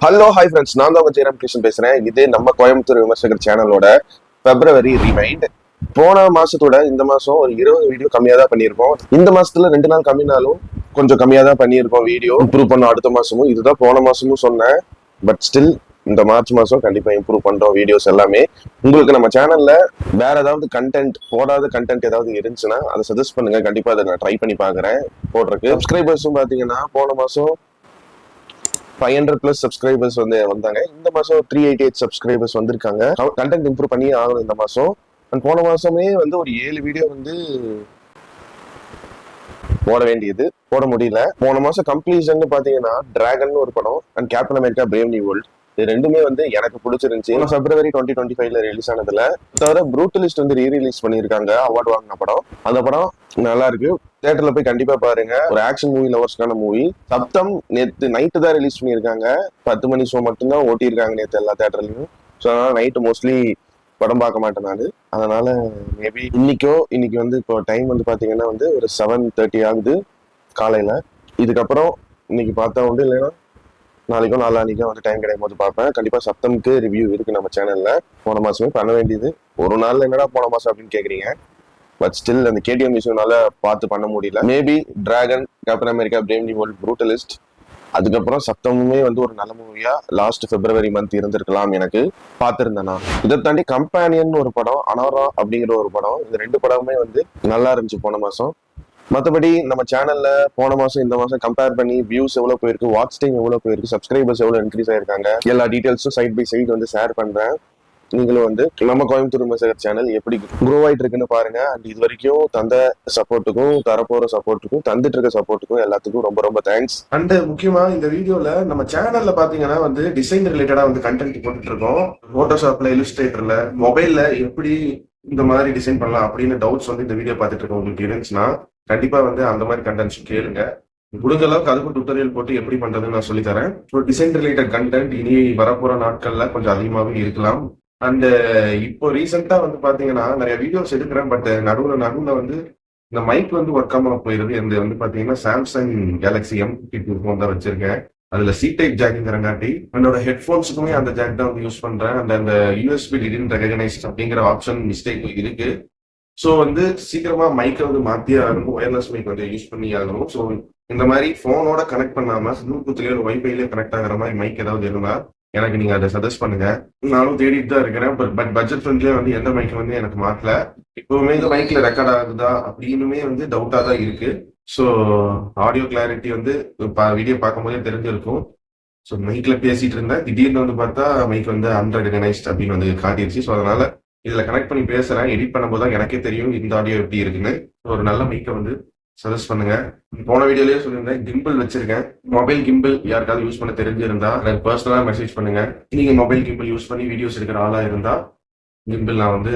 Hello hi friends, நான் தான் ஜெயராம் கிருஷ்ணன் பேசுறேன். இது நம்ம கோயம்புத்தூர் விமர்சகர் சேனலோட பிப்ரவரி ரிமைண்ட். போன மாசத்தோட இந்த மாசம் ஒரு 20 வீடியோ கம்மியா தான் பண்ணியிருக்கோம். இந்த மாசத்துல 2 நாள் கம்மினாலும் கொஞ்சம் கம்மியா தான் பண்ணியிருக்கோம். வீடியோ இம்ப்ரூவ் பண்ணோம். அடுத்த மாசமும் இதுதான் போன மாசமும் சொன்னேன். பட் ஸ்டில் இந்த மார்ச் மாசம் கண்டிப்பா இம்ப்ரூவ் பண்றோம் வீடியோஸ் எல்லாமே. உங்களுக்கு நம்ம சேனல்ல வேற ஏதாவது கண்டென்ட், போடாத கண்டென்ட் ஏதாவது இருந்துச்சுன்னா அதை சஜஸ்ட் பண்ணுங்க. கண்டிப்பா அதை நான் ட்ரை பண்ணி பாக்குறேன் போடுறதுக்கு. சப்ஸ்கிரைபர்ஸும் பாத்தீங்கன்னா போன மாசம் 500+ சப்ஸ்கிரைபர்ஸ் வந்தாங்க. இந்த மாசம் 388 சப்ஸ்கிரைபர்ஸ் வந்திருக்காங்க. கண்டென்ட் இம்ப்ரூவ் பண்ணி ஆகணும் இந்த மாசம். அண்ட் போன மாசமே ஒரு 7 வீடியோ போட வேண்டியது, போட முடியல. போன மாசம் கம்ப்ளீஷன் பாத்தீங்கன்னா டிராகன் ஒரு படம் and captain America Brave New world, இது ரெண்டுமே எனக்கு பிடிச்சிருந்துச்சு. பிப்ரவரி 2025 ரிலீஸ் ஆனதுல தவிர ப்ரூட்டலிஸ்ட் ரீ-ரிலீஸ் பண்ணியிருக்காங்க. அவார்டு வாங்கின படம். அந்த படம் நல்லா இருக்கு. தியேட்டர்ல போய் கண்டிப்பா பாருங்க. ஒரு ஆக்ஷன் மூவி லவர்ஸ்க்கான மூவி. சப்தம் நேத்து நைட்டு தான் ரிலீஸ் பண்ணியிருக்காங்க. 10 மணி ஷோ மட்டும்தான் ஓட்டியிருக்காங்க நேத்து எல்லா தியேட்டர்லயும். ஸோ அதனால நைட்டு மோஸ்ட்லி படம் பார்க்க மாட்டேன் நான். அதனால மேபி இன்னைக்கு இப்போ டைம் பாத்தீங்கன்னா ஒரு 7:30 ஆகுது காலையில. இதுக்கப்புறம் இன்னைக்கு பார்த்தா இல்லைன்னா நாளைக்கோ நாளானிக்கோ டைம் கிடைக்கும் போது பார்ப்பேன். கண்டிப்பா சப்தம்க்கு ரிவ்யூ இருக்கு நம்ம சேனல்ல. போன மாசமே பண்ண வேண்டியது. ஒரு நாள் என்னடா போன மாசம் அப்படின்னு கேக்குறீங்க. பட் ஸ்டில் அந்த கேடிஎம் இஷ்யூனால பார்த்து பண்ண முடியல. Maybe Dragon, Captain America Brave New World, Brutalist, அதுக்கப்புறம் சப்தமுமே ஒரு நல்ல மூவியா லாஸ்ட் பிப்ரவரி மந்த் இருந்திருக்கலாம். எனக்கு பார்த்திருந்தேன் நான். இதை தாண்டி கம்பேனியன் ஒரு படம், அனாரா அப்படிங்கிற ஒரு படம், இந்த 2 படமுமே நல்லா இருந்துச்சு போன மாசம். மற்றபடி நம்ம சேனல்ல போன மாசம் இந்த மாசம் கம்பேர் பண்ணி வியூஸ் எவ்வளவு போயிருக்கு, வாட்ச் டைம் எவ்வளவு போயிருக்கு, சப்ஸ்கிரைபர்ஸ் எவ்வளவு இன்க்ரீஸ் ஆயிருக்காங்க, எல்லா டீடைல்ஸும் சைட் பை சைட் ஷேர் பண்றேன். நீங்களும் நம்ம கோயம்புத்தூர் விமர்சகர் சேனல் எப்படி க்ரோ ஆயிட்டு இருக்குன்னு பாருங்க. அண்ட் இது வரைக்கும் தந்த சப்போர்ட்டுக்கும், தரப்போற சப்போர்ட்டுக்கும், தந்துட்டு இருக்க சப்போர்ட்டுக்கும் எல்லாத்துக்கும் ரொம்ப ரொம்ப தேங்க்ஸ். அண்ட் முக்கியமா இந்த வீடியோல நம்ம சேனல்ல பாத்தீங்கன்னா டிசைன் ரிலேட்டடா கண்டென்ட் போட்டுட்டு இருக்கோம். போட்டோஷாப்ல, இல்லுஸ்ட்ரேட்டர்ல, மொபைல்ல எப்படி இந்த மாதிரி டிசைன் பண்ணலாம் அப்படின்னு டவுட்ஸ் இந்த வீடியோ பார்த்துட்டு இருக்க உங்களுக்கு இருந்துச்சுன்னா கண்டிப்பா அந்த மாதிரி கண்டென்ட்ஸ் கேளுங்க. முடிஞ்ச அளவுக்கு அதுக்கும் டுட்டோரியல் போட்டு எப்படி பண்றதுன்னு நான் சொல்லி தரேன். டிசைன் ரிலேட்டட் கண்டென்ட் இனி வரப்போற நாட்கள்ல கொஞ்சம் அதிகமாகவே இருக்கலாம். அண்ட் இப்போ ரீசெண்டா பாத்தீங்கன்னா நிறைய வீடியோஸ் எடுக்கிறேன். பட் நடுவுல இந்த மைக் ஒர்க் ஆகாம போயிருது. இந்த பாத்தீங்கன்னா சாம்சங் கேலக்ஸி M52 ஃபோன் தான் வச்சிருக்கேன். அதுல C டைப் ஜாக்ங்கிறங்காட்டி என்னோட ஹெட்ஃபோன்ஸுக்குமே அந்த ஜாக் தான் யூஸ் பண்றேன். அந்த USB டிடன்ட் ரெகனைஸ்ட் அப்படிங்கிற ஆப்ஷன் மிஸ்டேக் இருக்கு. ஸோ சீக்கிரமா மைக்கை மாத்தி ஆகணும். ஒயர்லெஸ் மைக் யூஸ் பண்ணி ஆகணும். ஸோ இந்த மாதிரி போனோட கனெக்ட் பண்ணாம ப்ளூடூத்லயோ வைஃபைலயோ கனெக்ட் ஆகிற மாதிரி மைக் ஏதாவது இருந்தா எனக்கு நீங்க அதை சஜஸ்ட் பண்ணுங்க. நானும் தேடிட்டு தான் இருக்கிறேன். பட் பட்ஜெட் ஃப்ரெண்ட்லயே எந்த மைக் எனக்கு மாட்டல. இப்பவுமே இந்த மைக்ல ரெக்கார்ட் ஆகுதா அப்படின்னுமே டவுட்டா தான் இருக்கு. ஸோ ஆடியோ கிளாரிட்டி வீடியோ பார்க்கும் போதே தெரிஞ்சிருக்கும். ஸோ மைக்ல பேசிட்டு இருந்தேன். திடீர்னு பார்த்தா மைக் அன்ரெகனைஸ்ட் அப்படின்னு காட்டிருச்சு. ஸோ அதனால இதுல கனெக்ட் பண்ணி பேசுறேன். எடிட் பண்ணும்போது தான் எனக்கே தெரியும் இந்த ஆடியோ எப்படி இருக்குன்னு. ஒரு நல்ல மைக்கை சஜஸ்ட் பண்ணுங்க. போன வீடியோலயே சொல்லியிருந்தேன், கிம்பிள் வச்சிருக்கேன். மொபைல் கிம்பிள் யாருக்காவது யூஸ் பண்ண தெரிஞ்சிருந்தா எனக்கு பர்சனலா மெசேஜ் பண்ணுங்க. நீங்க மொபைல் கிம்பிள் யூஸ் பண்ணி வீடியோஸ் எடுக்கிற ஆளா இருந்தா கிம்பிள் நான்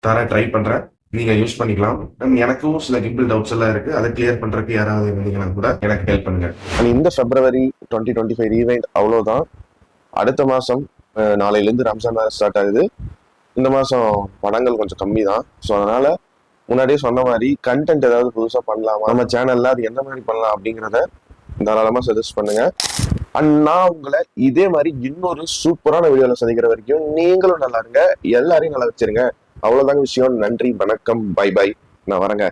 தர ட்ரை பண்றேன். நீங்க யூஸ் பண்ணிக்கலாம். எனக்கும் சில கிம்பிள் டவுட்ஸ் எல்லாம் இருக்கு. அதை கிளியர் பண்றதுக்கு யாராவது இருந்தீங்கன்னா கூட எனக்கு ஹெல்ப் பண்ணுங்க. இந்த பிப்ரவரி 2025 ஈவெண்ட் அவ்வளவுதான். அடுத்த மாசம் நாளையில இருந்து ரம்ஜான் வேற ஸ்டார்ட் ஆகுது. இந்த மாசம் படங்கள் கொஞ்சம் கம்மி தான். ஸோ அதனால முன்னாடியே சொன்ன மாதிரி கண்டென்ட் ஏதாவது புதுசா பண்ணலாமா, நம்ம சேனல்ல அது எந்த மாதிரி பண்ணலாம் அப்படிங்கிறத தாராளமா சஜஸ்ட் பண்ணுங்க. அண்ட் நான் உங்களை இதே மாதிரி இன்னொரு சூப்பரான வீடியோல சந்திக்கிற வரைக்கும் நீங்களும் நல்லா இருங்க, எல்லாரையும் நல்லா வச்சிருங்க. அவ்வளவுதாங்க விஷயம். நன்றி, வணக்கம், பை பை. நான் வரேங்க.